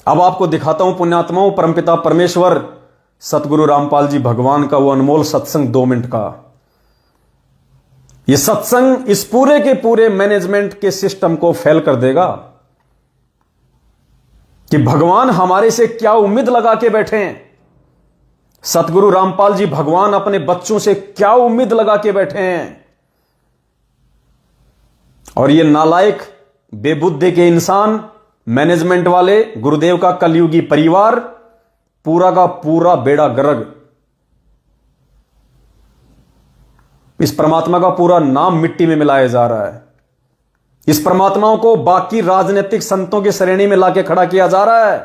अब आपको दिखाता हूं पुण्यात्माओं, परमपिता परमेश्वर सतगुरु रामपाल जी भगवान का वो अनमोल सत्संग 2 मिनट का। ये सत्संग इस पूरे के पूरे मैनेजमेंट के सिस्टम को फेल कर देगा कि भगवान हमारे से क्या उम्मीद लगा के बैठे हैं। सतगुरु रामपाल जी भगवान अपने बच्चों से क्या उम्मीद लगा के बैठे हैं। और ये नालायक बेबुद्धि के इंसान, मैनेजमेंट वाले, गुरुदेव का कलयुगी परिवार, पूरा का पूरा बेड़ा गर्क। इस परमात्मा का पूरा नाम मिट्टी में मिलाया जा रहा है। इस परमात्माओं को बाकी राजनीतिक संतों की श्रेणी में लाके खड़ा किया जा रहा है।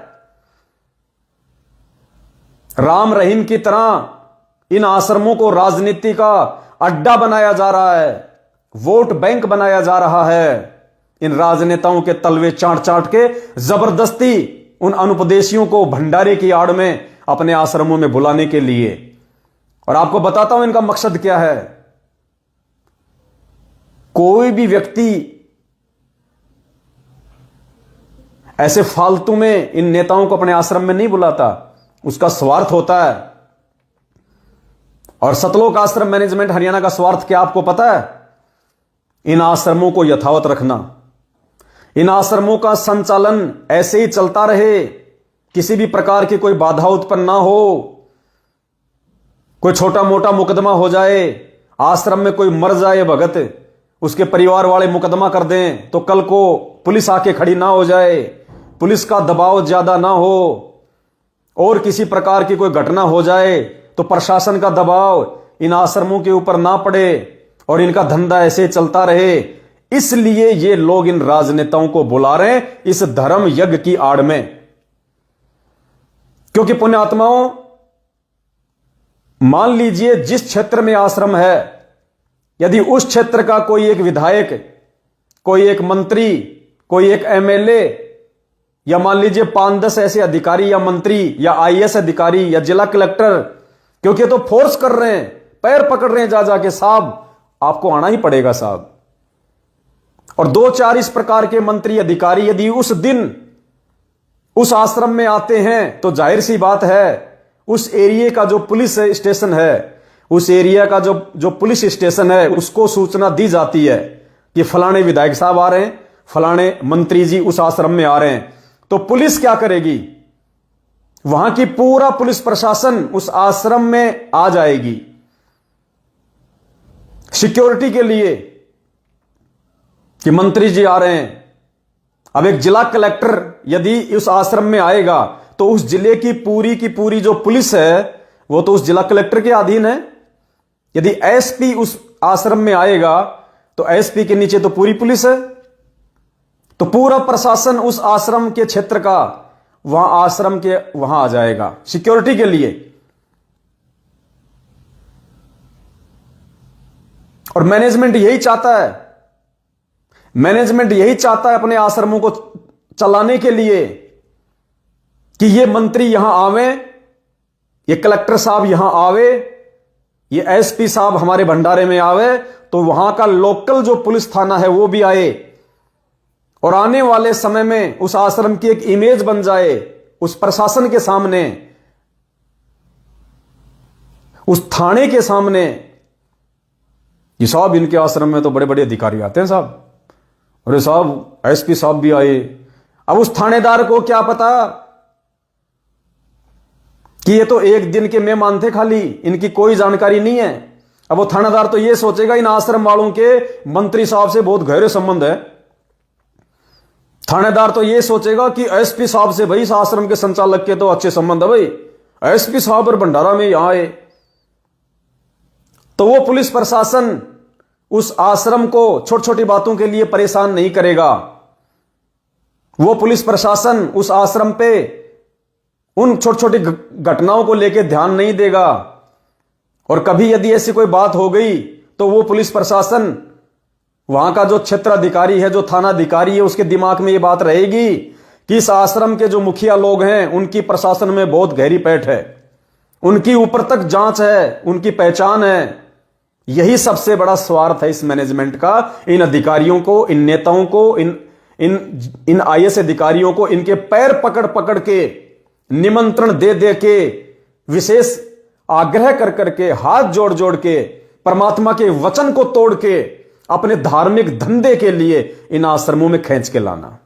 राम रहीम की तरह इन आश्रमों को राजनीति का अड्डा बनाया जा रहा है, वोट बैंक बनाया जा रहा है। इन राजनेताओं के तलवे चाट चाट के जबरदस्ती उन अनुपदेशियों को भंडारे की आड़ में अपने आश्रमों में बुलाने के लिए। और आपको बताता हूं इनका मकसद क्या है। कोई भी व्यक्ति ऐसे फालतू में इन नेताओं को अपने आश्रम में नहीं बुलाता, उसका स्वार्थ होता है। और सतलोक आश्रम मैनेजमेंट हरियाणा का स्वार्थ क्या आपको पता है? इन आश्रमों को यथावत रखना, इन आश्रमों का संचालन ऐसे ही चलता रहे, किसी भी प्रकार की कोई बाधा उत्पन्न ना हो। कोई छोटा मोटा मुकदमा हो जाए, आश्रम में कोई मर जाए भगत, उसके परिवार वाले मुकदमा कर दें तो कल को पुलिस आके खड़ी ना हो जाए, पुलिस का दबाव ज्यादा ना हो। और किसी प्रकार की कोई घटना हो जाए तो प्रशासन का दबाव इन आश्रमों के ऊपर ना पड़े और इनका धंधा ऐसे चलता रहे। इसलिए ये लोग इन राजनेताओं को बुला रहे हैं इस धर्म यज्ञ की आड़ में। क्योंकि पुण्यात्माओं, मान लीजिए जिस क्षेत्र में आश्रम है, यदि उस क्षेत्र का कोई एक विधायक, कोई एक मंत्री, कोई एक एमएलए, या मान लीजिए 5-10 ऐसे अधिकारी या मंत्री या आईएएस अधिकारी या जिला कलेक्टर, क्योंकि तो फोर्स कर रहे हैं, पैर पकड़ रहे हैं जा जाके, साहब आपको आना ही पड़ेगा साहब। और 2-4 इस प्रकार के मंत्री अधिकारी यदि उस दिन उस आश्रम में आते हैं तो जाहिर सी बात है उस एरिया का जो पुलिस स्टेशन है, उस एरिया का जो पुलिस स्टेशन है, उसको सूचना दी जाती है कि फलाने विधायक साहब आ रहे हैं, फलाने मंत्री जी उस आश्रम में आ रहे हैं। तो पुलिस क्या करेगी? वहां की पूरा पुलिस प्रशासन उस आश्रम में आ जाएगी सिक्योरिटी के लिए कि मंत्री जी आ रहे हैं। अब एक जिला कलेक्टर यदि उस आश्रम में आएगा तो उस जिले की पूरी जो पुलिस है वो तो उस जिला कलेक्टर के अधीन है। यदि एसपी उस आश्रम में आएगा तो एसपी के नीचे तो पूरी पुलिस है। तो पूरा प्रशासन उस आश्रम के क्षेत्र का वहां आश्रम के वहां आ जाएगा सिक्योरिटी के लिए। और मैनेजमेंट यही चाहता है, मैनेजमेंट यही चाहता है अपने आश्रमों को चलाने के लिए कि ये मंत्री यहां आवे, ये कलेक्टर साहब यहां आवे, ये एसपी साहब हमारे भंडारे में आवे, तो वहां का लोकल जो पुलिस थाना है वो भी आए और आने वाले समय में उस आश्रम की एक इमेज बन जाए उस प्रशासन के सामने, उस थाने के सामने। ये साहब इनके आश्रम में तो बड़े बड़े अधिकारी आते हैं साहब, अरे साहब एसपी साहब भी आए। अब उस थानेदार को क्या पता कि ये तो एक दिन के मेहमान थे, खाली इनकी कोई जानकारी नहीं है। अब वो थानेदार तो ये सोचेगा इन आश्रम वालों के मंत्री साहब से बहुत गहरे संबंध है। थानेदार तो ये सोचेगा कि एसपी साहब से भाई इस आश्रम के संचालक के तो अच्छे संबंध है, भाई एसपी साहब और भंडारा में यहां आए। तो वो पुलिस प्रशासन उस आश्रम को छोटी छोटी बातों के लिए परेशान नहीं करेगा। वो पुलिस प्रशासन उस आश्रम पे उन छोटी छोटी घटनाओं को लेकर ध्यान नहीं देगा। और कभी यदि ऐसी कोई बात हो गई तो वो पुलिस प्रशासन, वहां का जो क्षेत्र अधिकारी है, जो थाना अधिकारी है, उसके दिमाग में ये बात रहेगी कि इस आश्रम के जो मुखिया लोग हैं उनकी प्रशासन में बहुत गहरी पैठ है, उनकी ऊपर तक जांच है, उनकी पहचान है। यही सबसे बड़ा स्वार्थ है इस मैनेजमेंट का, इन अधिकारियों को, इन नेताओं को, इन आईएएस अधिकारियों को इनके पैर पकड़ पकड़ के, निमंत्रण दे दे के, विशेष आग्रह कर करके, हाथ जोड़ जोड़ के, परमात्मा के वचन को तोड़ के अपने धार्मिक धंधे के लिए इन आश्रमों में खींच के लाना।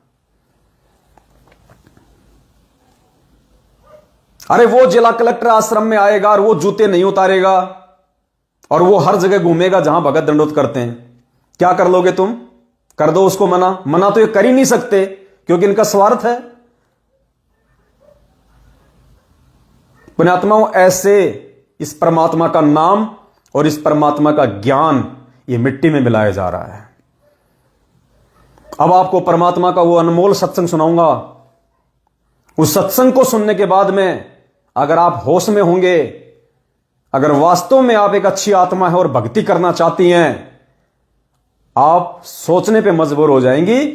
अरे वो जिला कलेक्टर आश्रम में आएगा और वो जूते नहीं उतारेगा और वो हर जगह घूमेगा जहां भगत दंडोत करते हैं। क्या कर लोगे तुम? कर दो उसको मना। मना तो ये कर ही नहीं सकते क्योंकि इनका स्वार्थ है। पुण्यात्माओं, ऐसे इस परमात्मा का नाम और इस परमात्मा का ज्ञान ये मिट्टी में मिलाया जा रहा है। अब आपको परमात्मा का वो अनमोल सत्संग सुनाऊंगा। उस सत्संग को सुनने के बाद में अगर आप होश में होंगे, अगर वास्तव में आप एक अच्छी आत्मा है और भक्ति करना चाहती हैं, आप सोचने पे मजबूर हो जाएंगी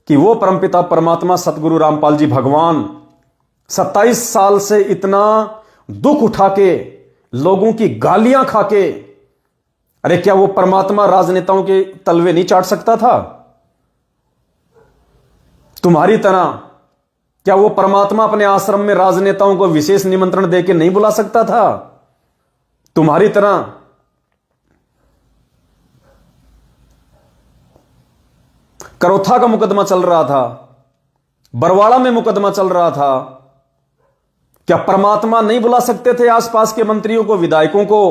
कि वो परमपिता परमात्मा सतगुरु रामपाल जी भगवान 27 साल से इतना दुख उठा के, लोगों की गालियां खा के, अरे क्या वो परमात्मा राजनेताओं के तलवे नहीं चाट सकता था? तुम्हारी तरह क्या वो परमात्मा अपने आश्रम में राजनेताओं को विशेष निमंत्रण देके नहीं बुला सकता था? तुम्हारी तरह करोथा का मुकदमा चल रहा था, बरवाड़ा में मुकदमा चल रहा था, क्या परमात्मा नहीं बुला सकते थे आसपास के मंत्रियों को, विधायकों को,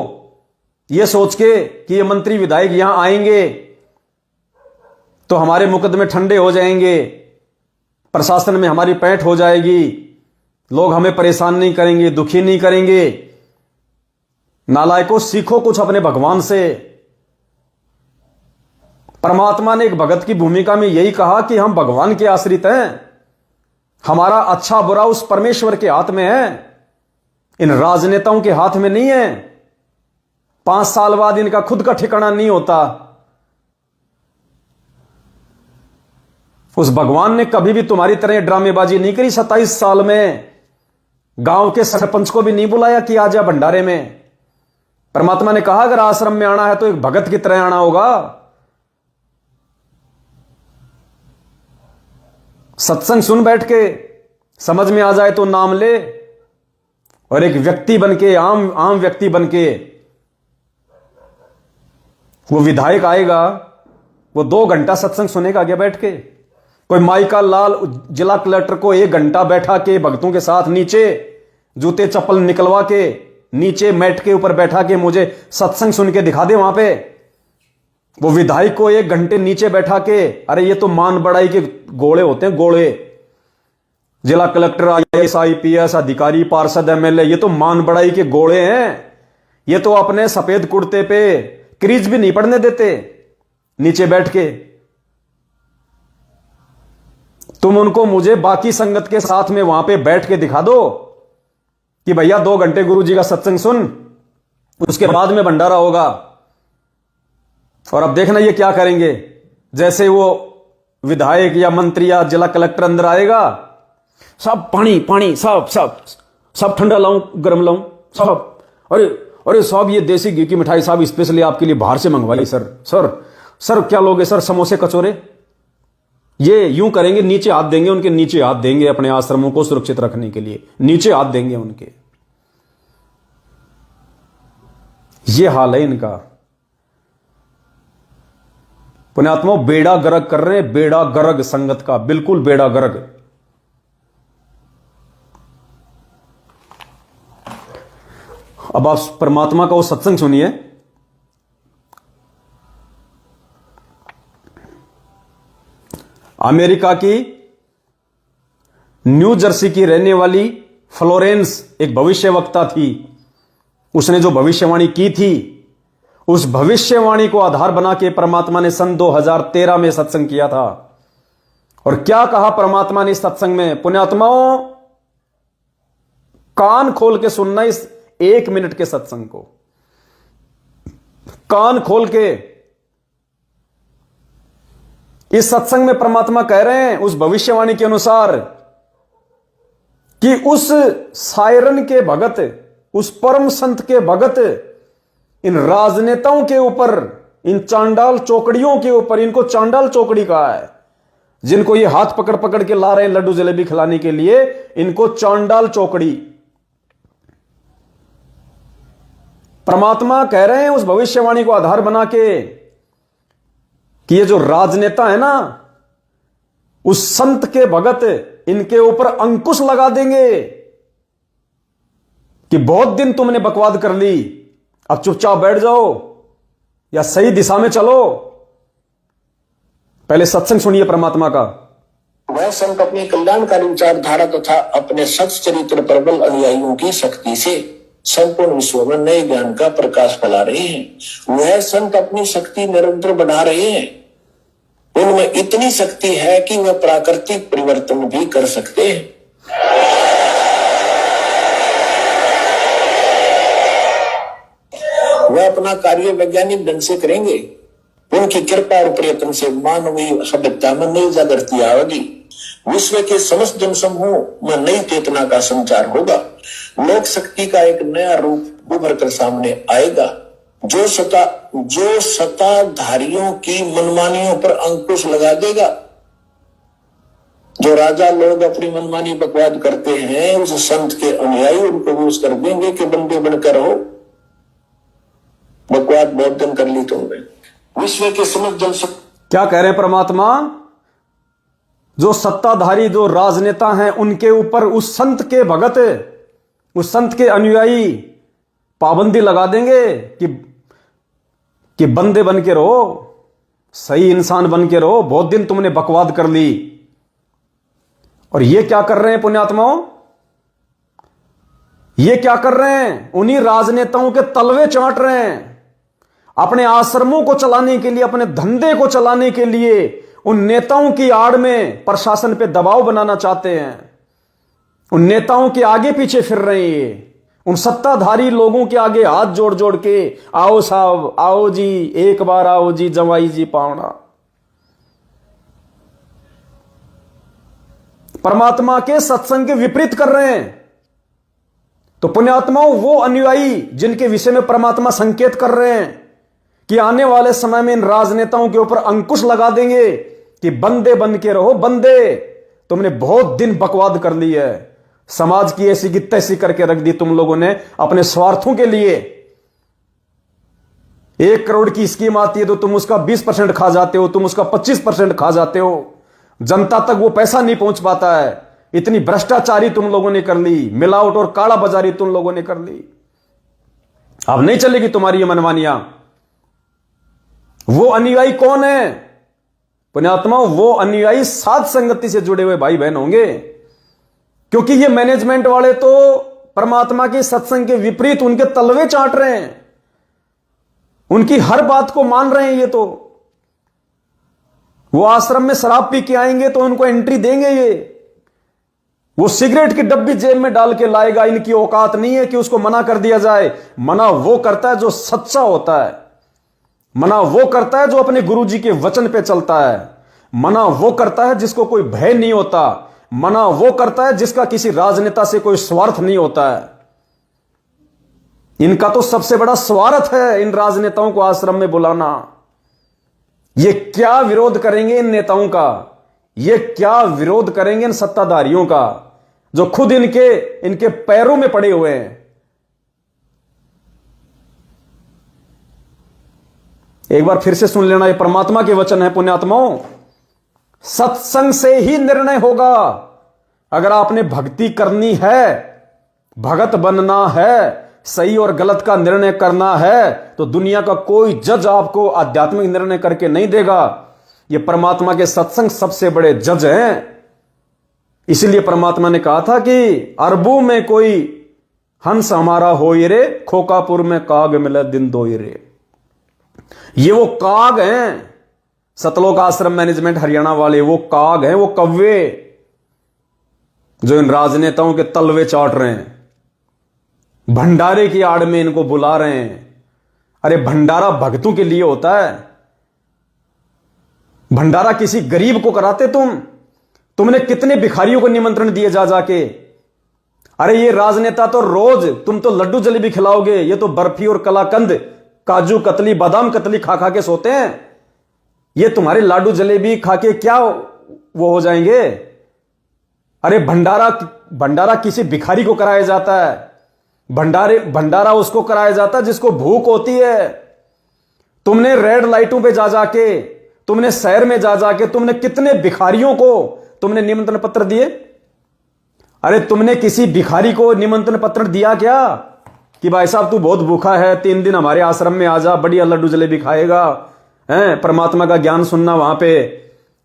यह सोच के कि ये मंत्री विधायक यहां आएंगे तो हमारे मुकदमे ठंडे हो जाएंगे, प्रशासन में हमारी पैठ हो जाएगी, लोग हमें परेशान नहीं करेंगे, दुखी नहीं करेंगे। नालायकों, सीखो कुछ अपने भगवान से। परमात्मा ने एक भगत की भूमिका में यही कहा कि हम भगवान के आश्रित हैं, हमारा अच्छा बुरा उस परमेश्वर के हाथ में है, इन राजनेताओं के हाथ में नहीं है। 5 साल बाद इनका खुद का ठिकाना नहीं होता। उस भगवान ने कभी भी तुम्हारी तरह ड्रामेबाजी नहीं करी। 27 साल में गांव के सरपंच को भी नहीं बुलाया कि आ जा भंडारे में। परमात्मा ने कहा अगर आश्रम में आना है तो एक भगत की तरह आना होगा। सत्संग सुन बैठ के, समझ में आ जाए तो नाम ले, और एक व्यक्ति बनके, आम व्यक्ति बनके वो विधायक आएगा, वो 2 घंटा सत्संग सुनेगा आगे बैठ के। कोई माइका लाल जिला कलेक्टर को 1 घंटा बैठा के भक्तों के साथ नीचे जूते चप्पल निकलवा के नीचे मैट के ऊपर बैठा के मुझे सत्संग सुन के दिखा दे वहां पे। वो विधायक को 1 घंटे नीचे बैठा के, अरे ये तो मान बड़ाई के गोले होते हैं, गोले। जिला कलेक्टर, आईएएस, आईपीएस अधिकारी, पार्षद, एमएलए, ये तो मान बड़ाई के गोले हैं। ये तो अपने सफेद कुर्ते पे क्रीज भी नहीं पड़ने देते नीचे बैठ के। तुम उनको मुझे बाकी संगत के साथ में वहां पे बैठ के दिखा दो कि भैया 2 घंटे गुरु जी का सत्संग सुन, उसके बाद में भंडारा होगा। और अब देखना ये क्या करेंगे। जैसे वो विधायक या मंत्री या जिला कलेक्टर अंदर आएगा, सब पानी पानी, सब ठंडा लाऊं, गर्म लाऊं, सब। अरे साहब ये देसी घी की मिठाई साहब स्पेशली आपके लिए बाहर से मंगवाई सर क्या लोगे सर? समोसे, कचौरे। ये यूं करेंगे, नीचे हाथ देंगे, उनके नीचे हाथ देंगे, अपने आश्रमों को सुरक्षित रखने के लिए नीचे हाथ देंगे उनके। ये हाल है इनका। पुण्यात्मा बेड़ा गर्क कर रहे हैं, बेड़ा गर्क संगत का, बिल्कुल बेड़ा गर्क। अब आप परमात्मा का वो सत्संग सुनिए। अमेरिका की न्यू जर्सी की रहने वाली फ्लोरेंस एक भविष्यवक्ता थी। उसने जो भविष्यवाणी की थी, उस भविष्यवाणी को आधार बना के परमात्मा ने सन 2013 में सत्संग किया था। और क्या कहा परमात्मा ने इस सत्संग में? पुण्यात्माओं, कान खोल के सुनना इस 1 मिनट के सत्संग को, कान खोल के। इस सत्संग में परमात्मा कह रहे हैं उस भविष्यवाणी के अनुसार कि उस सायरन के भगत, उस परम संत के भगत इन राजनेताओं के ऊपर, इन चांडाल चौकड़ियों के ऊपर, इनको चांडाल चौकड़ी कहा है, जिनको ये हाथ पकड़ पकड़ के ला रहे हैं लड्डू जलेबी खिलाने के लिए, इनको चांडाल चौकड़ी। परमात्मा कह रहे हैं उस भविष्यवाणी को आधार बना के कि ये जो राजनेता है ना, उस संत के भगत, इनके ऊपर अंकुश लगा देंगे कि बहुत दिन तुमने बकवाद कर ली, अब चुपचाप बैठ जाओ या सही दिशा में चलो। पहले सत्संग सुनिए परमात्मा का। वह संत अपनी कल्याणकारी विचारधारा तथा अपने सच चरित्र प्रबल अनुयायियों की शक्ति से संपूर्ण विश्व में नए ज्ञान का प्रकाश फैला रहे हैं। वह संत अपनी शक्ति निरंतर बढ़ा रहे हैं। उनमें इतनी शक्ति है कि वह प्राकृतिक परिवर्तन भी कर सकते हैं। वह अपना कार्य वैज्ञानिक ढंग से करेंगे। उनकी कृपा और प्रयत्न से मानवीय सभ्यता में नई जागृति आएगी। विश्व के समस्त जनसमूह में नई चेतना का संचार होगा। लोक शक्ति का एक नया रूप उभर कर सामने आएगा, जो सत्ताधारियों की मनमानियों पर अंकुश लगा देगा। जो राजा लोग अपनी मनमानी बकवाद करते हैं, उस संत के अनुयायी उनको विवश कर देंगे कि बंदे बनकर रहो, बकवाद बहुत दिन कर ली तुमने। विश्व के समस्त जनशक्ति क्या कह रहे हैं परमात्मा? जो सत्ताधारी, जो राजनेता हैं, उनके ऊपर उस संत के भगत, उस संत के अनुयायी पाबंदी लगा देंगे कि बंदे बन के रहो, सही इंसान बन के रहो, बहुत दिन तुमने बकवाद कर ली। और ये क्या कर रहे हैं पुण्यात्माओं? ये क्या कर रहे हैं? उन्हीं राजनेताओं के तलवे चाट रहे हैं। अपने आश्रमों को चलाने के लिए, अपने धंधे को चलाने के लिए उन नेताओं की आड़ में प्रशासन पे दबाव बनाना चाहते हैं। उन नेताओं के आगे पीछे फिर रहे हैं। उन सत्ताधारी लोगों के आगे हाथ जोड़ जोड़ के, आओ साहब, आओ जी, एक बार आओ जी, जवाई जी पावना। परमात्मा के सत्संग के विपरीत कर रहे हैं। तो पुण्यात्माओं, वो अनुयायी जिनके विषय में परमात्मा संकेत कर रहे हैं कि आने वाले समय में इन राजनेताओं के ऊपर अंकुश लगा देंगे कि बंदे बन के रहो, बंदे, तुमने बहुत दिन बकवाद कर ली है, समाज की ऐसी की तैसी करके रख दी तुम लोगों ने अपने स्वार्थों के लिए। 1 करोड़ की स्कीम आती है तो तुम उसका 20% खा जाते हो, तुम उसका 25% खा जाते हो। जनता तक वो पैसा नहीं पहुंच पाता है। इतनी भ्रष्टाचारी तुम लोगों ने कर ली, मिलावट और काला बाजारी तुम लोगों ने कर ली। अब नहीं चलेगी तुम्हारी ये मनमानियां। वो अनुयायी कौन है पुण्यात्मा? वो अनुयायी साध संगति से जुड़े हुए भाई बहन होंगे, क्योंकि ये मैनेजमेंट वाले तो परमात्मा के सत्संग के विपरीत उनके तलवे चाट रहे हैं, उनकी हर बात को मान रहे हैं। ये तो वो आश्रम में शराब पी के आएंगे तो उनको एंट्री देंगे। ये वो सिगरेट की डब्बी जेब में डाल के लाएगा। इनकी औकात नहीं है कि उसको मना कर दिया जाए। मना वो करता है जो सच्चा होता है। मना वो करता है जो अपने गुरुजी के वचन पे चलता है। मना वो करता है जिसको कोई भय नहीं होता। मना वो करता है जिसका किसी राजनेता से कोई स्वार्थ नहीं होता है। इनका तो सबसे बड़ा स्वार्थ है इन राजनेताओं को आश्रम में बुलाना। ये क्या विरोध करेंगे इन नेताओं का? ये क्या विरोध करेंगे इन सत्ताधारियों का जो खुद इनके पैरों में पड़े हुए हैं? एक बार फिर से सुन लेना, ये परमात्मा के वचन है पुण्यात्माओं। सत्संग से ही निर्णय होगा। अगर आपने भक्ति करनी है, भगत बनना है, सही और गलत का निर्णय करना है, तो दुनिया का कोई जज आपको आध्यात्मिक निर्णय करके नहीं देगा। ये परमात्मा के सत्संग सबसे बड़े जज हैं। इसीलिए परमात्मा ने कहा था कि अरबों में कोई हंस हमारा होई रे, खोकापुर में काग मिले दिन दोई रे। ये वो काग हैं, सतलोक आश्रम मैनेजमेंट हरियाणा वाले, वो काग हैं, वो कव्वे जो इन राजनेताओं के तलवे चाट रहे हैं। भंडारे की आड़ में इनको बुला रहे हैं। अरे भंडारा भक्तों के लिए होता है। भंडारा किसी गरीब को कराते तुमने कितने भिखारियों को निमंत्रण दिए जा जाके। अरे ये राजनेता तो रोज तुम तो लड्डू जलेबी खिलाओगे, ये तो बर्फी और कलाकंद, काजू कतली, बादाम कतली खा खा के सोते हैं। ये तुम्हारे लाडू जलेबी खा के क्या वो हो जाएंगे। अरे भंडारा किसी भिखारी को कराया जाता है, भंडारा उसको कराया जाता है जिसको भूख होती है। तुमने रेड लाइटों पे जा जाके, तुमने शहर में जा जाके तुमने कितने भिखारियों को तुमने निमंत्रण पत्र दिए? अरे तुमने किसी भिखारी को निमंत्रण पत्र दिया क्या कि भाई साहब तू बहुत भूखा है, 3 दिन हमारे आश्रम में आ जा, बढ़िया लड्डू जलेबी खाएगा, हैं परमात्मा का ज्ञान सुनना वहां पे?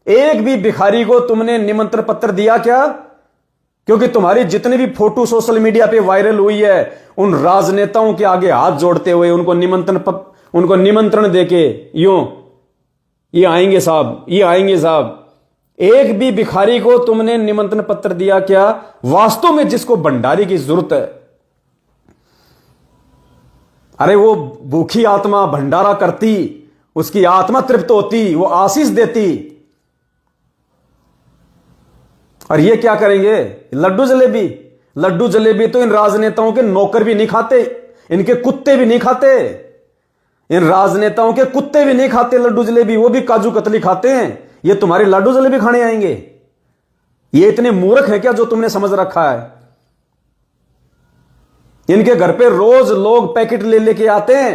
एक भी भिखारी को तुमने निमंत्रण पत्र दिया क्या? क्योंकि तुम्हारी जितनी भी फोटो सोशल मीडिया पे वायरल हुई है, उन राजनेताओं के आगे हाथ जोड़ते हुए उनको निमंत्रण देके यूं, ये आएंगे साहब, ये आएंगे साहब। एक भी भिखारी को तुमने निमंत्रण पत्र दिया क्या? वास्तव में जिसको भंडारी की जरूरत है, अरे वो भूखी आत्मा भंडारा करती, उसकी आत्मा तृप्त होती, वो आशीष देती। और ये क्या करेंगे? लड्डू जलेबी तो इन राजनेताओं के नौकर भी नहीं खाते, इनके कुत्ते भी नहीं खाते, इन राजनेताओं के कुत्ते भी नहीं खाते लड्डू जलेबी, वो भी काजू कतली खाते हैं। ये तुम्हारे लड्डू जलेबी खाने आएंगे? ये इतने मूर्ख हैं क्या जो तुमने समझ रखा है? इनके घर पे रोज लोग पैकेट ले लेके आते हैं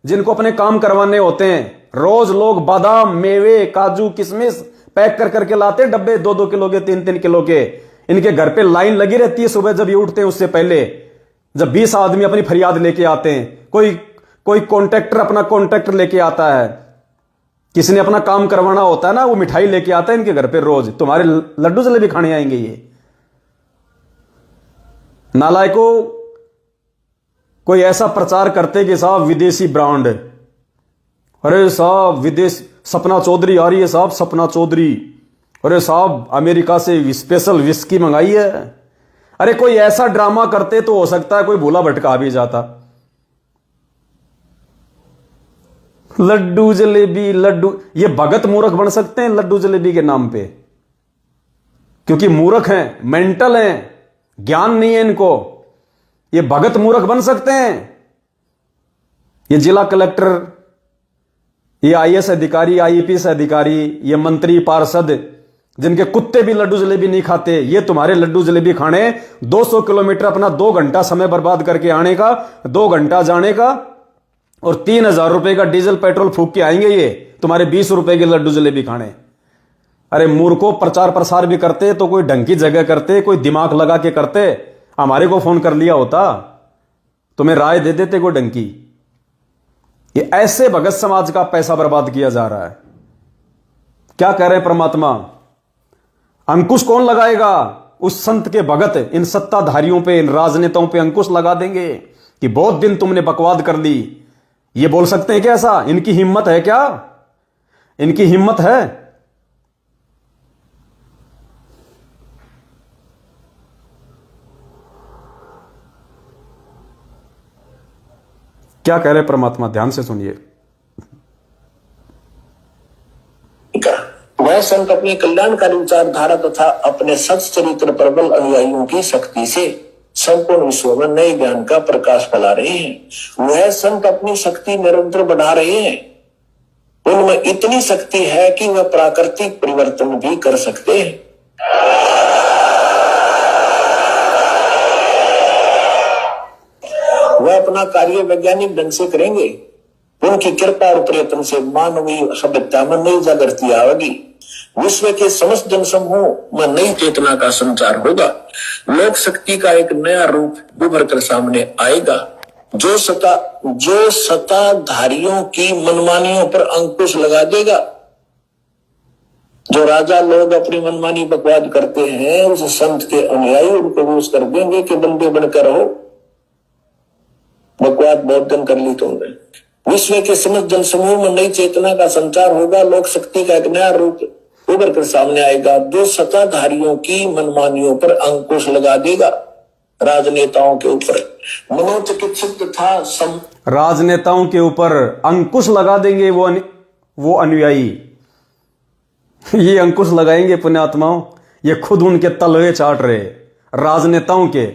जिनको अपने काम करवाने होते हैं। रोज लोग बादाम, मेवे, काजू, किशमिश पैक कर करके लाते हैं, डब्बे 2-2 किलो के, 3-3 किलो के। इनके घर पे लाइन लगी रहती है सुबह जब ये उठते हैं, उससे पहले जब 20 आदमी अपनी फरियाद लेके आते हैं। कोई कॉन्ट्रैक्टर अपना कॉन्ट्रैक्टर लेके आता है, किसी ने अपना काम करवाना होता है ना, वो मिठाई लेके आता है इनके घर पे रोज। तुम्हारे लड्डू जलेबी खाने आएंगे ये नालायकों। कोई ऐसा प्रचार करते कि साहब विदेशी ब्रांड, अरे साहब विदेश, सपना चौधरी आ रही है साहब, सपना चौधरी, अरे साहब अमेरिका से स्पेशल विस्की मंगाई है। अरे कोई ऐसा ड्रामा करते तो हो सकता है कोई भूला भटका भी जाता। लड्डू जलेबी, ये भगत मूर्ख बन सकते हैं लड्डू जलेबी के नाम पे, क्योंकि मूर्ख हैं, मेंटल हैं, ज्ञान नहीं है इनको। ये भगत मूर्ख बन सकते हैं। ये जिला कलेक्टर, ये आईएएस अधिकारी, आईपीएस अधिकारी, ये मंत्री, पार्षद, जिनके कुत्ते भी लड्डू जलेबी नहीं खाते, ये तुम्हारे लड्डू जलेबी खाने 200 किलोमीटर अपना 2 घंटा समय बर्बाद करके आने का, 2 घंटा जाने का, और 3000 रुपए का डीजल पेट्रोल फूक के आएंगे ये तुम्हारे 20 रुपए के लड्डू जलेबी खाने। अरे मूर्खों, प्रचार प्रसार भी करते तो कोई ढंग की जगह करते, कोई दिमाग लगा के करते, हमारे को फोन कर लिया होता, तुम्हें राय दे देते कोई ढंग की। ये ऐसे भगत समाज का पैसा बर्बाद किया जा रहा है। क्या कह रहे हैं परमात्मा? अंकुश कौन लगाएगा? उस संत के भगत इन सत्ताधारियों पे, इन राजनेताओं पे अंकुश लगा देंगे कि बहुत दिन तुमने बकवाद कर ली। ये बोल सकते हैं क्या ऐसा? इनकी हिम्मत है क्या? इनकी हिम्मत है? क्या कह रहे परमात्मा? ध्यान से सुनिए। वह संत अपनी कल्याणकारी विचारधारा तथा अपने सच्चरित्र प्रबल अनुयायियों की शक्ति से संपूर्ण विश्व में नए ज्ञान का प्रकाश फैला रहे हैं। वह संत अपनी शक्ति निरंतर बढ़ा रहे हैं। उनमें इतनी शक्ति है कि वह प्राकृतिक परिवर्तन भी कर सकते हैं। वह अपना कार्य वैज्ञानिक ढंग से करेंगे। उनकी कृपा और प्रयत्न से मानवीय सभ्यता में नई जागृति आएगी। विश्व के समस्त जनसमूह में नई चेतना का संचार होगा। लोक शक्ति का एक नया रूप उभर कर सामने आएगा, जो सत्ताधारियों की मनमानियों पर अंकुश लगा देगा। जो राजा लोग अपनी मनमानी बकवाद करते हैं, उस संत के अनुयायी उनको रोष कर देंगे कि बंदे बनकर रहो, बकवाद बहुत दिन कर ली तुमने। विश्व के समस्त जनसमूह में नई चेतना का संचार होगा। लोक शक्ति का एक नया रूप उभर कर सामने आएगा, जो सत्ताधारियों की मनमानियों पर अंकुश लगा देगा। राजनेताओं के ऊपर मनोचिकित्सक तथा राजनेताओं के ऊपर अंकुश लगा देंगे वो अनुयायी। ये अंकुश लगाएंगे पुण्यात्माओं, ये खुद उनके तलवे चाट रहे राजनेताओं के।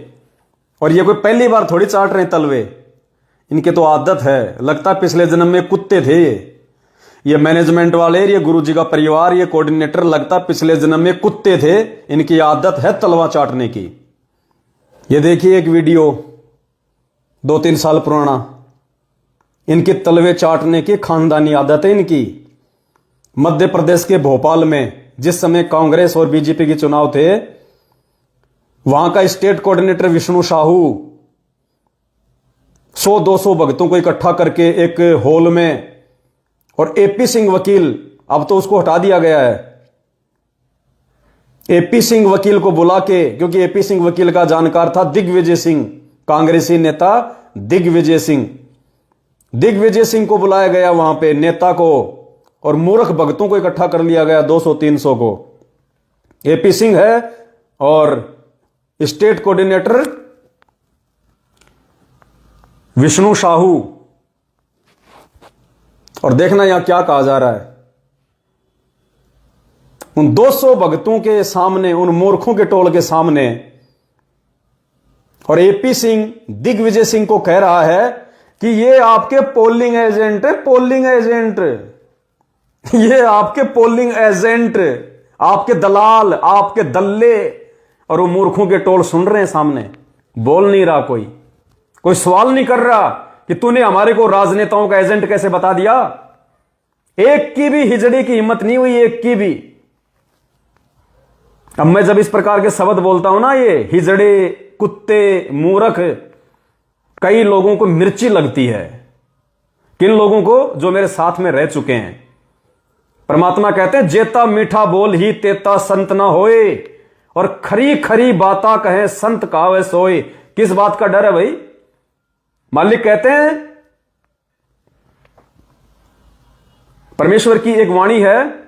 और ये कोई पहली बार थोड़ी चाट रहे तलवे, इनके तो आदत है। लगता पिछले जन्म में कुत्ते थे ये मैनेजमेंट वाले, ये गुरुजी का परिवार, ये कोऑर्डिनेटर लगता पिछले जन्म में कुत्ते थे। इनकी आदत है तलवा चाटने की। ये देखिए एक वीडियो 2-3 साल पुराना, इनके तलवे चाटने की खानदानी आदत है इनकी। मध्य प्रदेश के भोपाल में जिस समय कांग्रेस और बीजेपी के चुनाव थे, वहां का स्टेट कोऑर्डिनेटर विष्णु साहू 100-200 भक्तों को इकट्ठा करके एक हॉल में, और एपी सिंह वकील, अब तो उसको हटा दिया गया है, एपी सिंह वकील को बुला के, क्योंकि एपी सिंह वकील का जानकार था दिग्विजय सिंह, कांग्रेसी नेता दिग्विजय सिंह। दिग्विजय सिंह को बुलाया गया वहां पे, नेता को, और मूर्ख भक्तों को इकट्ठा कर लिया गया 200-300 को। एपी सिंह है और स्टेट कोऑर्डिनेटर विष्णु साहू। और देखना यहां क्या कहा जा रहा है, उन 200 भक्तों के सामने, उन मूर्खों के टोल के सामने, और एपी सिंह दिग्विजय सिंह को कह रहा है कि ये आपके पोलिंग एजेंट है, पोलिंग एजेंट, ये आपके पोलिंग एजेंट, आपके दलाल, आपके दल्ले। और वो मूर्खों के टोल सुन रहे हैं सामने, बोल नहीं रहा, कोई सवाल नहीं कर रहा कि तूने हमारे को राजनेताओं का एजेंट कैसे बता दिया। एक की भी हिजड़े की हिम्मत नहीं हुई, एक की भी। अब मैं जब इस प्रकार के शब्द बोलता हूं ना, ये हिजड़े, कुत्ते, मूर्ख, कई लोगों को मिर्ची लगती है। किन लोगों को? जो मेरे साथ में रह चुके हैं। परमात्मा कहते हैं जेता मीठा बोल ही तेता संत ना होए, और खरी खरी बाता कहे संत कावे सोए। किस बात का डर है भाई? मालिक कहते हैं, परमेश्वर की एक वाणी है,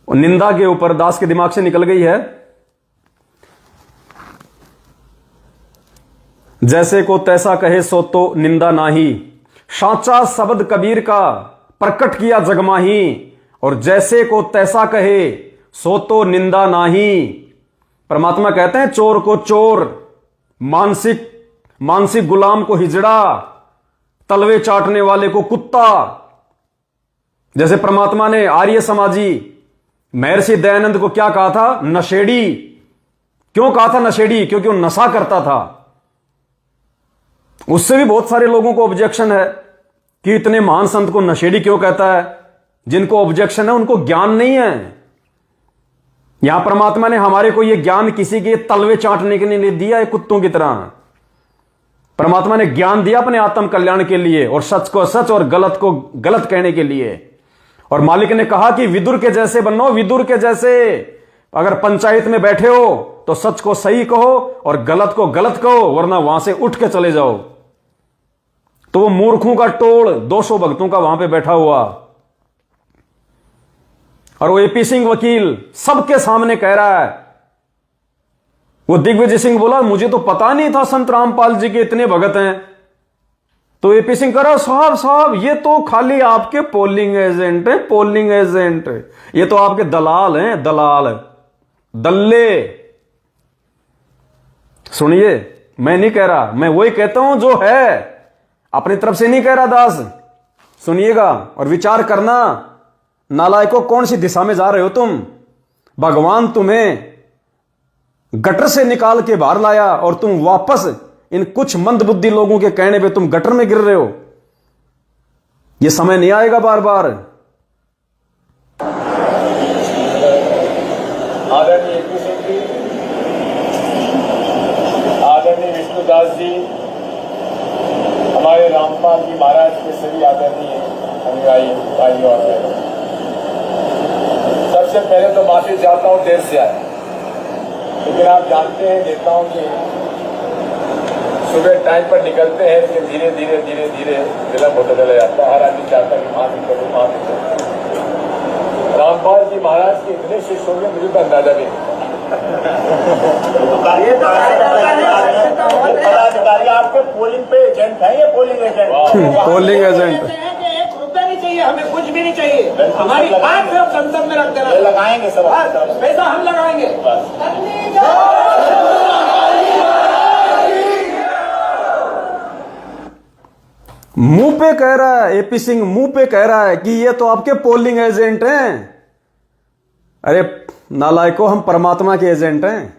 निंदा के ऊपर दास के दिमाग से निकल गई है। जैसे को तैसा कहे सो तो निंदा नाही, साचा शब्द कबीर का प्रकट किया जगमाही, और जैसे को तैसा कहे सो तो निंदा नाही। परमात्मा कहते हैं चोर को चोर, मानसिक गुलाम को हिजड़ा, तलवे चाटने वाले को कुत्ता। जैसे परमात्मा ने आर्य समाजी महर्षि दयानंद को क्या कहा था? नशेड़ी। क्यों कहा था नशेड़ी? क्योंकि वो नशा करता था। उससे भी बहुत सारे लोगों को ऑब्जेक्शन है कि इतने महान संत को नशेड़ी क्यों कहता है। जिनको ऑब्जेक्शन है उनको ज्ञान नहीं है। यहां परमात्मा ने हमारे को यह ज्ञान किसी के तलवे चाटने के लिए नहीं दिया है कुत्तों की तरह। परमात्मा ने ज्ञान दिया अपने आत्म कल्याण के लिए, और सच को सच और गलत को गलत कहने के लिए। और मालिक ने कहा कि विदुर के जैसे बनो, विदुर के जैसे। अगर पंचायत में बैठे हो तो सच को सही कहो और गलत को गलत कहो, वरना वहां से उठ के चले जाओ। तो वो मूर्खों का टोल 200 भक्तों का वहां पे बैठा हुआ, और वो एपी सिंह वकील सबके सामने कह रहा है। वो दिग्विजय सिंह बोला मुझे तो पता नहीं था संत रामपाल जी के इतने भगत हैं। तो एपी सिंह कह रहा साहब ये तो खाली आपके पोलिंग एजेंट है, पोलिंग एजेंट, ये तो आपके दलाल हैं, दलाल, दल्ले। सुनिए, मैं नहीं कह रहा, मैं वही कहता हूं जो है, अपनी तरफ से नहीं कह रहा दास। सुनिएगा और विचार करना, नालायकों कौन सी दिशा में जा रहे हो तुम। भगवान तुम्हें गटर से निकाल के बाहर लाया और तुम वापस इन कुछ मंदबुद्धि लोगों के कहने पे तुम गटर में गिर रहे हो। यह समय नहीं आएगा बार बार। आदरणीय एपी सिंह जी, आदरणीय विष्णुदास जी, हमारे रामपाल जी महाराज के सभी आदरणीय अनुयायी भाई और बहनों, सबसे पहले तो माफी चाहता हूं देर से आए, लेकिन आप जानते हैं नेताओं के सुबह टाइम पर निकलते हैं कि धीरे धीरे धीरे धीरे विलंब होता चला जाता है। हर आदमी चाहता है कि माफी करो, माफी करो। रामपाल जी महाराज के इतने शिष्य होंगे मुझे तो अंदाजा नहीं। पदाधिकारी आपके पोलिंग पे एजेंट है, ये पोलिंग एजेंट, पोलिंग एजेंट चाहिए, हमें कुछ भी नहीं चाहिए। हमारी आंख सिर्फ संसद में रख देना, लगाएंगे सब पैसा हम लगाएंगे। मुंह पे कह रहा है, एपी सिंह मुंह पे कह रहा है कि ये तो आपके पोलिंग एजेंट हैं। अरे नालायको, हम परमात्मा के एजेंट हैं,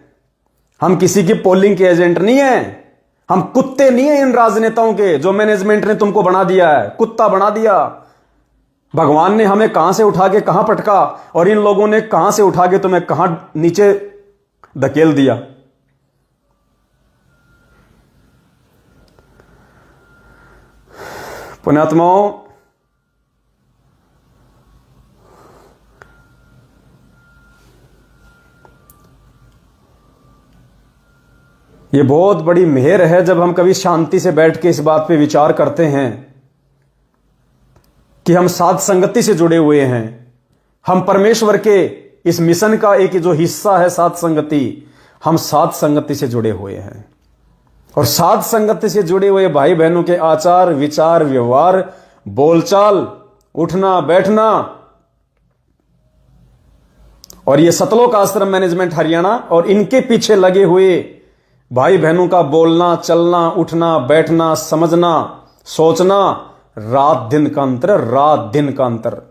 हम किसी की पोलिंग के एजेंट नहीं हैं। हम कुत्ते नहीं हैं इन राजनेताओं के जो मैनेजमेंट ने तुमको बना दिया है, कुत्ता बना दिया। भगवान ने हमें कहां से उठा के कहां पटका और इन लोगों ने कहां से उठा के तुम्हें कहां नीचे धकेल दिया। पुण्यात्माओं, ये बहुत बड़ी मेहर है जब हम कभी शांति से बैठ के इस बात पे विचार करते हैं कि हम साध संगति से जुड़े हुए हैं। हम परमेश्वर के इस मिशन का एक जो हिस्सा है साध संगति, हम साध संगति से जुड़े हुए हैं। और साध संगति से जुड़े हुए भाई बहनों के आचार विचार व्यवहार बोलचाल उठना बैठना और ये सतलोक आश्रम मैनेजमेंट हरियाणा और इनके पीछे लगे हुए भाई बहनों का बोलना चलना उठना बैठना समझना सोचना, रात दिन का अंतर, रात दिन का अंतर।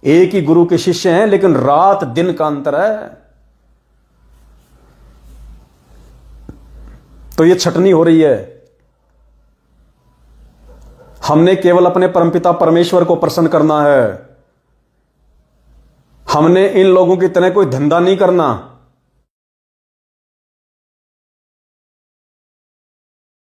एक ही गुरु के शिष्य हैं लेकिन रात दिन का अंतर है। तो ये छटनी हो रही है। हमने केवल अपने परमपिता परमेश्वर को प्रसन्न करना है। हमने इन लोगों की तरह कोई धंधा नहीं करना।